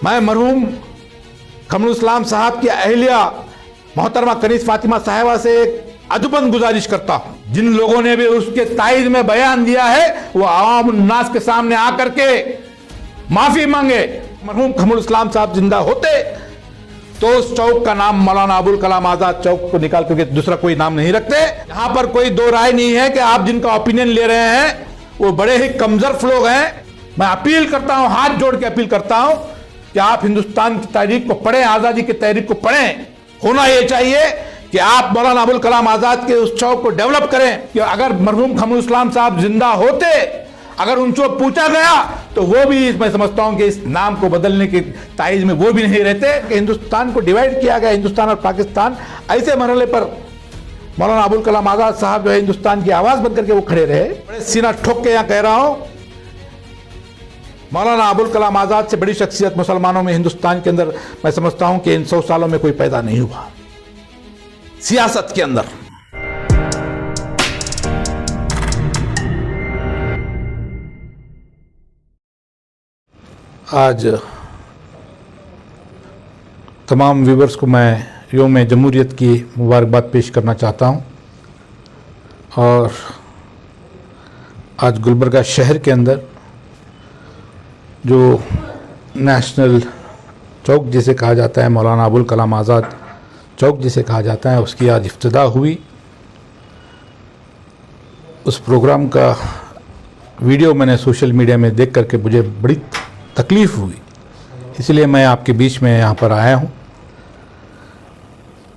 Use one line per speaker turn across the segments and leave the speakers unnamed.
मैं मरहूम कमरुल इस्लाम साहब की अहलिया मोहतरमा कनीज फातिमा साहिबा से एक अदबन गुजारिश करता हूं, जिन लोगों ने भी उसके तायद में बयान दिया है वो आवाम उन्नास के सामने आकर के माफी मांगे। मरहूम कमरुल इस्लाम साहब जिंदा होते तो उस चौक का नाम मौलाना अबुल कलाम आजाद चौक को निकाल करके दूसरा कोई नाम नहीं रखते। यहां पर कोई दो राय नहीं है कि आप जिनका ओपिनियन ले रहे हैं वो बड़े ही कमजोर लोग हैं। मैं अपील करता हूं, हाथ जोड़ के अपील करता हूं कि आप हिंदुस्तान की तारीख को पढ़ें, आजादी की तारीख को पढ़ें। होना यह चाहिए कि आप मौलाना अबुल कलाम आजाद के उस चौक को डेवलप करें कि अगर मरहूम कमरुल इस्लाम साहब जिंदा होते, अगर उनसे पूछा गया तो वो भी, मैं समझता हूं कि इस नाम को बदलने की ताइज में वो भी नहीं रहते। कि हिंदुस्तान को डिवाइड किया गया, हिंदुस्तान और पाकिस्तान, ऐसे मरहले पर मौलाना अबुल कलाम आजाद साहब जो है हिंदुस्तान की आवाज बन करके वो खड़े रहे। बड़े सीना ठोक के यहां कह रहा हूं, मौलाना अबुल कलाम आजाद से बड़ी शख्सियत मुसलमानों में हिंदुस्तान के अंदर मैं समझता हूं कि इन 100 सालों में कोई पैदा नहीं हुआ सियासत के अंदर। आज तमाम व्यूवर्स को मैं योम जमहूरियत की मुबारकबाद पेश करना चाहता हूं। और आज गुलबर्गा शहर के अंदर जो नेशनल चौक जिसे कहा जाता है, मौलाना अबुल कलाम आज़ाद चौक जिसे कहा जाता है, उसकी आज इफ्तिदा हुई। उस प्रोग्राम का वीडियो मैंने सोशल मीडिया में देख करके मुझे बड़ी तकलीफ़ हुई, इसलिए मैं आपके बीच में यहाँ पर आया हूँ।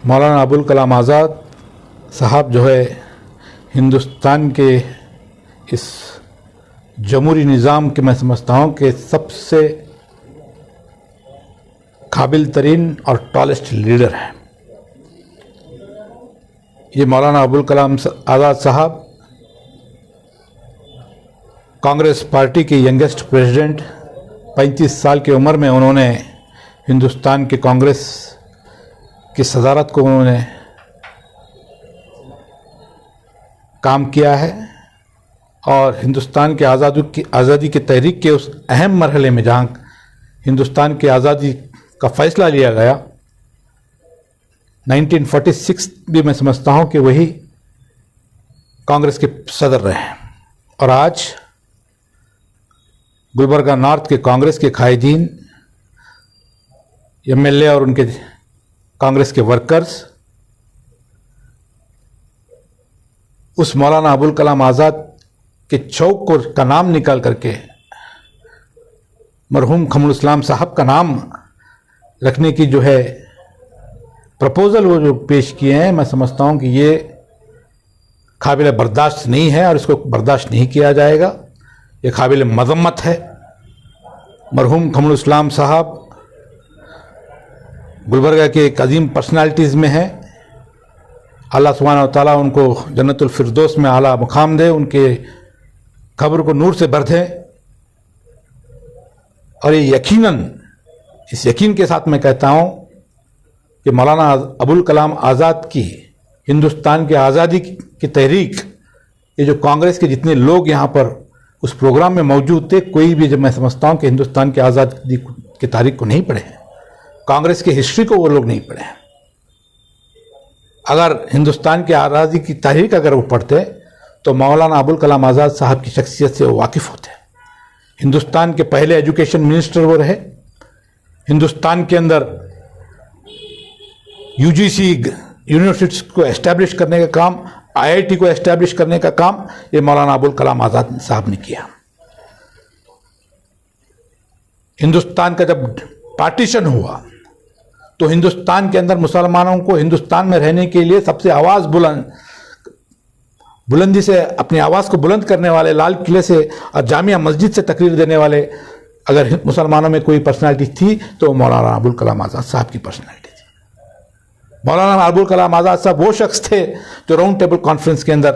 मौलाना अबुल कलाम आज़ाद साहब जो है हिंदुस्तान के इस जमहूरी निज़ाम के, मैं समझता हूँ कि सबसे काबिल तरीन और टॉलेस्ट लीडर हैं। ये मौलाना अबुल कलाम आज़ाद साहब कांग्रेस पार्टी के यंगेस्ट प्रेसिडेंट, 35 साल की उम्र में उन्होंने हिंदुस्तान के कांग्रेस की सदारत को उन्होंने काम किया है। और हिंदुस्तान के आज़ादी की तहरीक के उस अहम मरहले में जहाँ हिंदुस्तान की आज़ादी का फ़ैसला लिया गया 1946 भी मैं समझता हूँ कि वही कांग्रेस के सदर रहे हैं। और आज गुलबर्गा नॉर्थ के कांग्रेस के कायदीन, एमएलए और उनके कांग्रेस के वर्कर्स उस मौलाना अबुल कलाम आज़ाद के चौक को का नाम निकाल करके मरहूम कमरुल इस्लाम साहब का नाम रखने की जो है प्रपोज़ल वो जो पेश किए हैं, मैं समझता हूँ कि ये काबिल बर्दाश्त नहीं है और इसको बर्दाश्त नहीं किया जाएगा। ये काबिल मज़म्मत है। मरहूम कमरुल इस्लाम साहब गुलबर्गा के एक अजीम पर्सनालिटीज़ में है। अल्लाह सुब्हानहू व तआला उनको जन्नतुल फिरदौस में आला मुकाम दे, उनके कब्र को नूर से भर दे। और ये यकीनन, इस यकीन के साथ मैं कहता हूँ कि मौलाना अबुल कलाम आज़ाद की हिंदुस्तान की आज़ादी की तहरीक, ये जो कांग्रेस के जितने लोग यहाँ पर उस प्रोग्राम में मौजूद थे, कोई भी, जब मैं समझता हूँ कि हिंदुस्तान की आज़ादी की तारीख को नहीं पढ़े हैं, कांग्रेस की हिस्ट्री को वो लोग नहीं पढ़े हैं। अगर हिंदुस्तान की आज़ादी की तारीख अगर वो पढ़ते तो मौलाना अबुल कलाम आज़ाद साहब की शख्सियत से वो वाकिफ़ होते। हिंदुस्तान के पहले एजुकेशन मिनिस्टर वो रहे। हिंदुस्तान के अंदर यूजीसी यूनिवर्सिटीज़ को एस्टैब्लिश करने का काम, आईआईटी को एस्टैब्लिश करने का काम ये मौलाना अबुल कलाम आज़ाद साहब ने किया। हिंदुस्तान का जब पार्टीशन हुआ तो हिंदुस्तान के अंदर मुसलमानों को हिंदुस्तान में रहने के लिए सबसे आवाज़ बुलंदी से अपनी आवाज़ को बुलंद करने वाले, लाल किले से और जामिया मस्जिद से तकरीर देने वाले अगर मुसलमानों में कोई पर्सनालिटी थी तो मौलाना अबुल कलाम आज़ाद साहब की पर्सनालिटी थी। मौलाना अबुल कलाम आज़ाद साहब वो शख्स थे जो राउंड टेबल कॉन्फ्रेंस के अंदर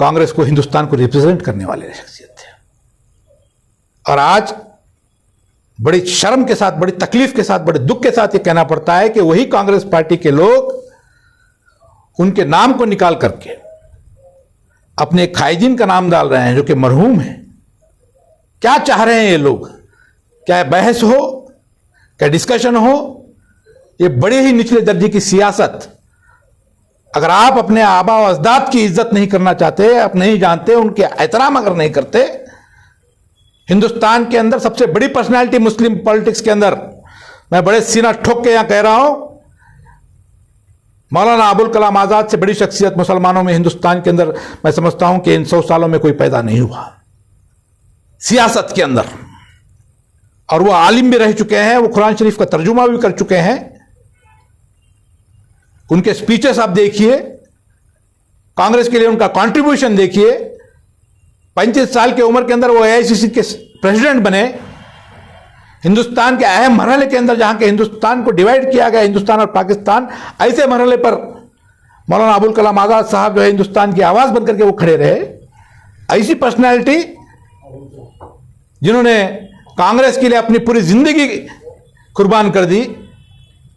कांग्रेस को, हिंदुस्तान को रिप्रेजेंट करने वाले शख्सियत थे। और आज बड़ी शर्म के साथ, बड़ी तकलीफ के साथ, बड़े दुख के साथ ये कहना पड़ता है कि वही कांग्रेस पार्टी के लोग उनके नाम को निकाल करके अपने कायदीन का नाम डाल रहे हैं जो कि मरहूम है। क्या चाह रहे हैं ये लोग? क्या बहस हो क्या डिस्कशन हो, ये बड़े ही निचले दर्जे की सियासत। अगर आप अपने आबा और अजदाद की इज्जत नहीं करना चाहते, आप नहीं जानते, उनके एहतराम अगर नहीं करते, हिंदुस्तान के अंदर सबसे बड़ी पर्सनालिटी मुस्लिम पॉलिटिक्स के अंदर, मैं बड़े सीना ठोक के यहां कह रहा हूं, मौलाना अबुल कलाम आजाद से बड़ी शख्सियत मुसलमानों में हिंदुस्तान के अंदर मैं समझता हूं कि इन 100 सालों में कोई पैदा नहीं हुआ सियासत के अंदर। और वो आलिम भी रह चुके हैं, वो कुरान शरीफ का तर्जुमा भी कर चुके हैं। उनके स्पीचेस आप देखिए, कांग्रेस के लिए उनका कंट्रीब्यूशन देखिए। 35 साल की उम्र के अंदर वो एआईसीसी के प्रेसिडेंट बने। हिंदुस्तान के अहम मरहले के अंदर, जहां के हिंदुस्तान को डिवाइड किया गया, हिंदुस्तान और पाकिस्तान, ऐसे मरहले पर मौलाना अबुल कलाम आजाद साहब जो है हिंदुस्तान की आवाज बनकर के वो खड़े रहे। ऐसी पर्सनैलिटी जिन्होंने कांग्रेस के लिए अपनी पूरी जिंदगी कुर्बान कर दी,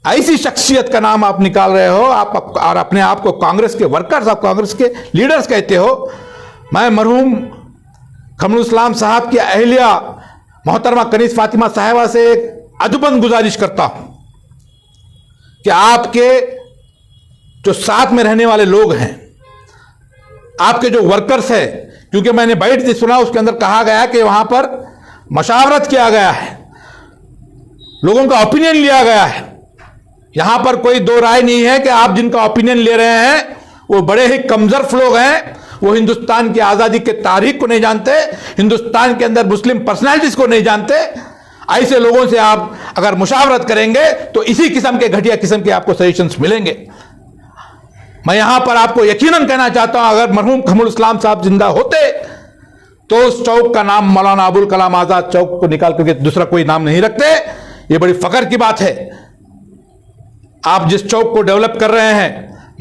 ऐसी शख्सियत का नाम आप निकाल रहे हो आप, और अपने आप को कांग्रेस के वर्कर्स, आप कांग्रेस के लीडर्स कहते हो। मैं मरहूम कमरुल इस्लाम साहब की अहलिया मोहतरमा कनीज फातिमा साहिबा से एक अदबन गुजारिश करता हूं कि आपके जो साथ में रहने वाले लोग हैं, आपके जो वर्कर्स हैं, क्योंकि मैंने बैठ सुना उसके अंदर कहा गया कि वहां पर मशावरत किया गया है, लोगों का ओपिनियन लिया गया है। यहां पर कोई दो राय नहीं है कि आप जिनका ओपिनियन ले रहे हैं वो बड़े ही कमजोर लोग हैं, वो हिंदुस्तान की आजादी के तारीख को नहीं जानते, हिंदुस्तान के अंदर मुस्लिम पर्सनालिटीज को नहीं जानते। ऐसे लोगों से आप अगर मुशावरत करेंगे तो इसी किस्म के घटिया किस्म के आपको सजेशंस मिलेंगे। मैं यहां पर आपको यकीनन कहना चाहता हूं, अगर मरहूम कमरुल इस्लाम साहब जिंदा होते तो उस चौक का नाम मौलाना अबुल कलाम आजाद चौक को निकाल करके दूसरा कोई नाम नहीं रखते। यह बड़ी फख्र की बात है। आप जिस चौक को डेवलप कर रहे हैं,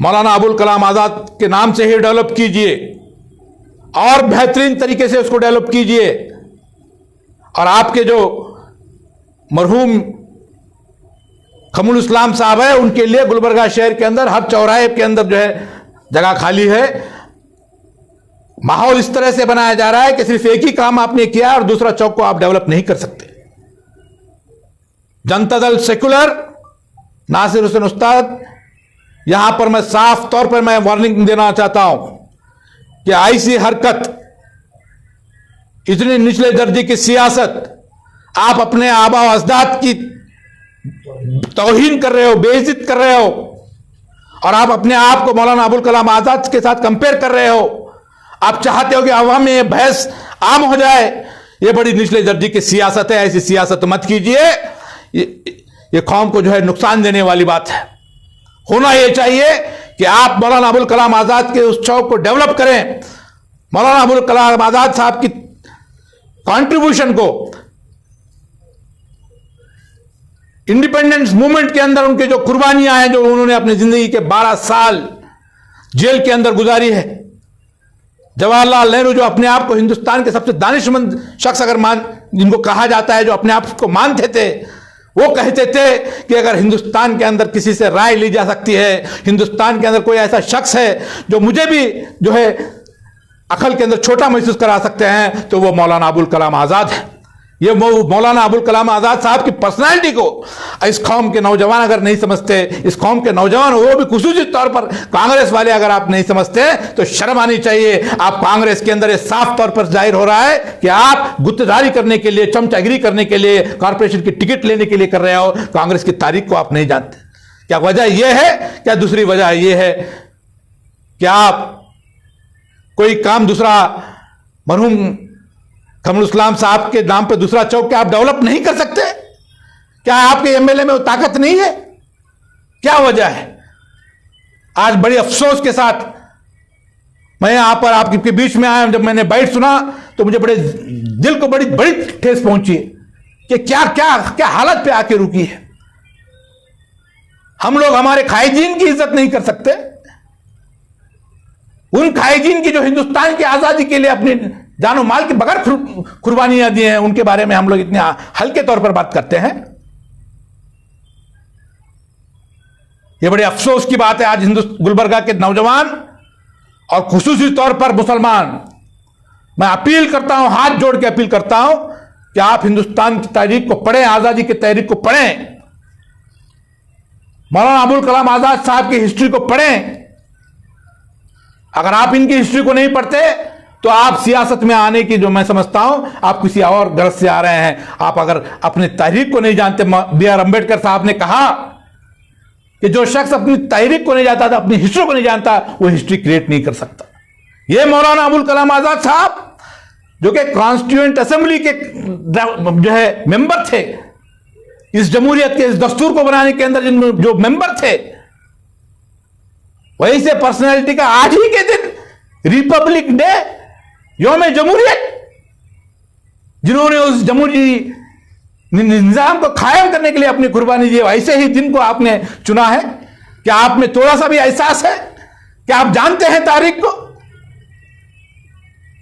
मौलाना अबुल कलाम आजाद के नाम से ही डेवलप कीजिए और बेहतरीन तरीके से उसको डेवलप कीजिए। और आपके जो मरहूम कमरुल इस्लाम साहब है, उनके लिए गुलबर्गा शहर के अंदर हर चौराहे के अंदर जो है जगह खाली है। माहौल इस तरह से बनाया जा रहा है कि सिर्फ एक ही काम आपने किया और दूसरा चौक को आप डेवलप नहीं कर सकते। जनता दल सेकुलर, नासिर हुसैन उस्ताद, यहां पर मैं साफ तौर पर मैं वार्निंग देना चाहता हूं कि ऐसी हरकत, इतने निचले दर्जे की सियासत, आप अपने आबा और अजदाद की तौहीन कर रहे हो, बेइज्जत कर रहे हो, और आप अपने आप को मौलाना अबुल कलाम आजाद के साथ कंपेयर कर रहे हो। आप चाहते हो कि अवाम में यह बहस आम हो जाए। यह बड़ी निचले दर्जे की सियासत है, ऐसी सियासत मत कीजिए। ये कौम को जो है नुकसान देने वाली बात है। होना यह चाहिए कि आप मौलाना अबुल कलाम आजाद के उस चौक को डेवलप करें, मौलाना अबुल कलाम आजाद साहब की कंट्रीब्यूशन को, इंडिपेंडेंस मूवमेंट के अंदर उनके जो कुर्बानियां हैं, जो उन्होंने अपनी जिंदगी के 12 साल जेल के अंदर गुजारी है। जवाहरलाल नेहरू जो अपने आप को हिंदुस्तान के सबसे दानिशमंद शख्स अगर जिनको कहा जाता है, जो अपने आप को मानते थे, वो कहते थे कि अगर हिंदुस्तान के अंदर किसी से राय ली जा सकती है, हिंदुस्तान के अंदर कोई ऐसा शख्स है जो मुझे भी जो है अकल के अंदर छोटा महसूस करा सकते हैं, तो वो मौलाना अबुल कलाम आजाद है। ये मौलाना अबुल कलाम आजाद साहब की पर्सनालिटी को इस कौम के नौजवान अगर नहीं समझते, इस कौम के नौजवान वो भी खुसूसी तौर पर कांग्रेस वाले अगर आप नहीं समझते तो शर्म आनी चाहिए। आप कांग्रेस के अंदर ये साफ तौर पर जाहिर हो रहा है कि आप गुत्तेदारी करने के लिए, चमचागिरी करने के लिए, कॉर्पोरेशन की टिकट लेने के लिए कर रहे हो। कांग्रेस की तारीख को आप नहीं जानते। क्या वजह यह है? क्या दूसरी वजह यह है कि आप कोई काम दूसरा मरहूम कमरुल इस्लाम साहब के नाम पे दूसरा चौक क्या आप डेवलप नहीं कर सकते? क्या आपके एमएलए में वो ताकत नहीं है? क्या वजह है? आज बड़ी अफसोस के साथ मैं यहां पर आपके बीच में आया। जब मैंने बाइट सुना तो मुझे बड़े दिल को बड़ी बड़ी ठेस पहुंची कि क्या क्या क्या हालत पे आके रुकी है। हम लोग हमारे खाइजीन की इज्जत नहीं कर सकते, उन खाइजीन की जो हिंदुस्तान की आजादी के लिए अपनी जानो माल के बगैर कुर्बानियां दी हैं, उनके बारे में हम लोग इतने हल्के तौर पर बात करते हैं। यह बड़े अफसोस की बात है। आज गुलबर्गा के नौजवान और खुसूसी तौर पर मुसलमान, मैं अपील करता हूं, हाथ जोड़ के अपील करता हूं कि आप हिंदुस्तान की तारीख को पढ़ें, आजादी की तारीख को पढ़ें मौलाना अबुल कलाम आजाद साहब की हिस्ट्री को पढ़ें। अगर आप इनकी हिस्ट्री को नहीं पढ़ते तो आप सियासत में आने की, जो मैं समझता हूं, आप किसी और गरज से आ रहे हैं। आप अगर अपनी तहरीक को नहीं जानते, B.R. अम्बेडकर साहब ने कहा कि जो शख्स अपनी तहरीक को नहीं जानता था, अपनी हिस्ट्री को नहीं जानता, वो हिस्ट्री क्रिएट नहीं कर सकता। ये मौलाना अबुल कलाम आजाद साहब जो कि कॉन्स्टिट्यूएंट असेंबली के जो है मेंबर थे, इस जमहूरियत के, इस दस्तूर को बनाने के अंदर जो मेंबर थे, वही से पर्सनैलिटी का आज ही के दिन रिपब्लिक डे, यौम जमहूरियत, जिन्होंने उस जमहूरी निजाम को कायम करने के लिए अपनी कुर्बानी दी, ऐसे ही दिन को आपने चुना है। क्या आप में थोड़ा सा भी एहसास है? क्या आप जानते हैं तारीख को?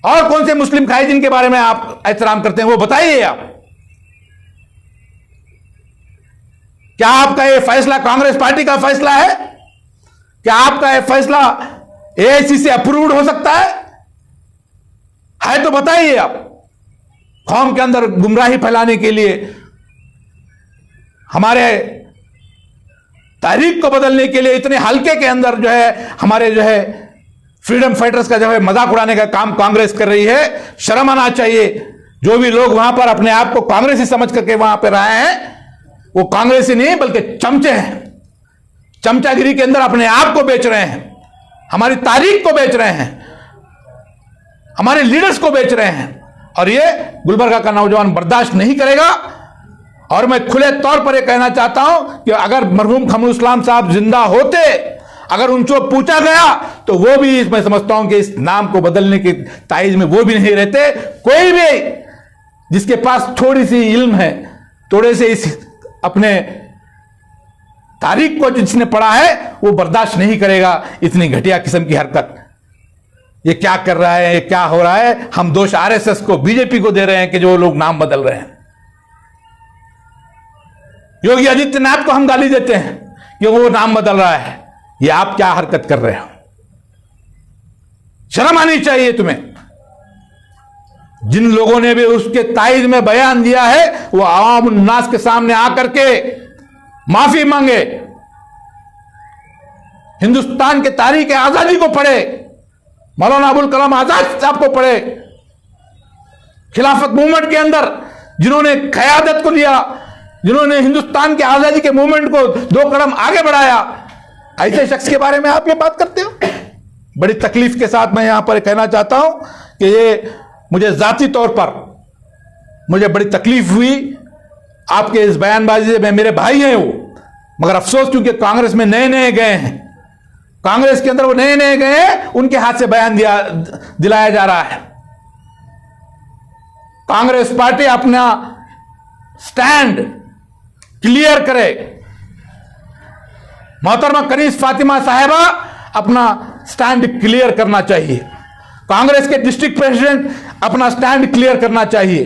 और कौन से मुस्लिम भाई जिनके बारे में आप एहतराम करते हैं, वो बताइए आप। क्या आपका यह फैसला कांग्रेस पार्टी का फैसला है? क्या आपका यह फैसला AIC से अप्रूव्ड हो सकता है? तो बताइए आप। कौम के अंदर गुमराही फैलाने के लिए, हमारे तारीख को बदलने के लिए, इतने हल्के के अंदर जो है हमारे जो है फ्रीडम फाइटर्स का जो है मजाक उड़ाने का काम कांग्रेस कर रही है। शर्म आना चाहिए। जो भी लोग वहां पर अपने आप को कांग्रेसी समझ करके वहां पर आए हैं, वो कांग्रेसी नहीं बल्कि चमचे हैं। चमचागिरी के अंदर अपने आप को बेच रहे हैं, हमारी तारीख को बेच रहे हैं, हमारे लीडर्स को बेच रहे हैं। और ये गुलबर्गा का नौजवान बर्दाश्त नहीं करेगा। और मैं खुले तौर पर यह कहना चाहता हूं कि अगर मरहूम कमरुल इस्लाम साहब जिंदा होते, अगर उनसे पूछा गया, तो वो भी, मैं समझता हूं कि इस नाम को बदलने की ताइज में वो भी नहीं रहते। कोई भी जिसके पास थोड़ी सी इल्म है, थोड़े से इस अपने तारीख को जिसने पढ़ा है, वो बर्दाश्त नहीं करेगा इतनी घटिया किस्म की हरकत। ये क्या कर रहा है, ये क्या हो रहा है? हम दोष RSS को, BJP को दे रहे हैं कि जो लोग नाम बदल रहे हैं। योगी आदित्यनाथ को हम गाली देते हैं कि वो नाम बदल रहा है। ये आप क्या हरकत कर रहे हो? शर्म आनी चाहिए तुम्हें। जिन लोगों ने भी उसके तायद में बयान दिया है, वो आवाम उन्नास के सामने आकर के माफी मांगे, हिंदुस्तान के तारीख आजादी को पढ़े, मौलाना अबुल कलाम आजाद साहब को पढ़े, खिलाफत मूवमेंट के अंदर जिन्होंने क़यादत को लिया, जिन्होंने हिंदुस्तान के आजादी के मूवमेंट को 2 कदम आगे बढ़ाया, ऐसे शख्स के बारे में आप ये बात करते हो। बड़ी तकलीफ के साथ मैं यहां पर कहना चाहता हूं कि ये मुझे जाती तौर पर मुझे बड़ी तकलीफ हुई आपके इस बयानबाजी से। मेरे भाई हैं वो, मगर अफसोस क्योंकि कांग्रेस में नए नए गए हैं, कांग्रेस के अंदर वो नए नए गए हैं, उनके हाथ से बयान दिलाया जा रहा है। कांग्रेस पार्टी अपना स्टैंड क्लियर करे। मोहतरमा कनीज फातिमा साहिबा अपना स्टैंड क्लियर करना चाहिए। कांग्रेस के डिस्ट्रिक्ट प्रेसिडेंट अपना स्टैंड क्लियर करना चाहिए।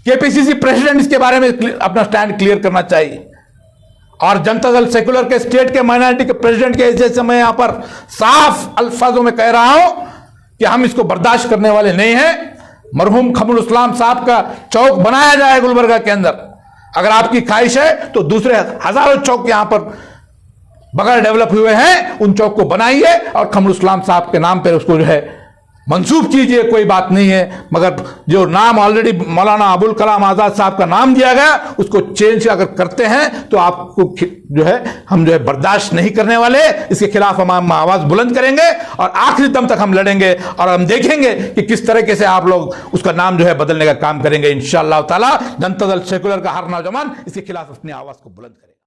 KPCC प्रेसिडेंट इसके बारे में अपना स्टैंड क्लियर करना चाहिए। और जनता दल सेकुलर के स्टेट के माइनॉरिटी के प्रेसिडेंट के जैसे मैं यहां पर साफ अल्फाजों में कह रहा हूं कि हम इसको बर्दाश्त करने वाले नहीं हैं। मरहूम कमरुल इस्लाम साहब का चौक बनाया जाए गुलबर्गा के अंदर। अगर आपकी ख्वाहिश है तो दूसरे हजारों चौक यहां पर बगैर डेवलप हुए हैं, उन चौक को बनाइए और कमरुल इस्लाम साहब के नाम पर उसको जो है मंसूब कीजिए, कोई बात नहीं है। मगर जो नाम ऑलरेडी मौलाना अबुल कलाम आजाद साहब का नाम दिया गया, उसको चेंज अगर करते हैं तो आपको जो है हम जो है बर्दाश्त नहीं करने वाले। इसके खिलाफ हम आवाज बुलंद करेंगे और आखिरी दम तक हम लड़ेंगे। और हम देखेंगे कि किस तरीके से आप लोग उसका नाम जो है बदलने का काम करेंगे। इंशाअल्लाह ताला जनता दल सेकुलर का हर नौजवान इसके खिलाफ अपनी आवाज को बुलंद करेंगे।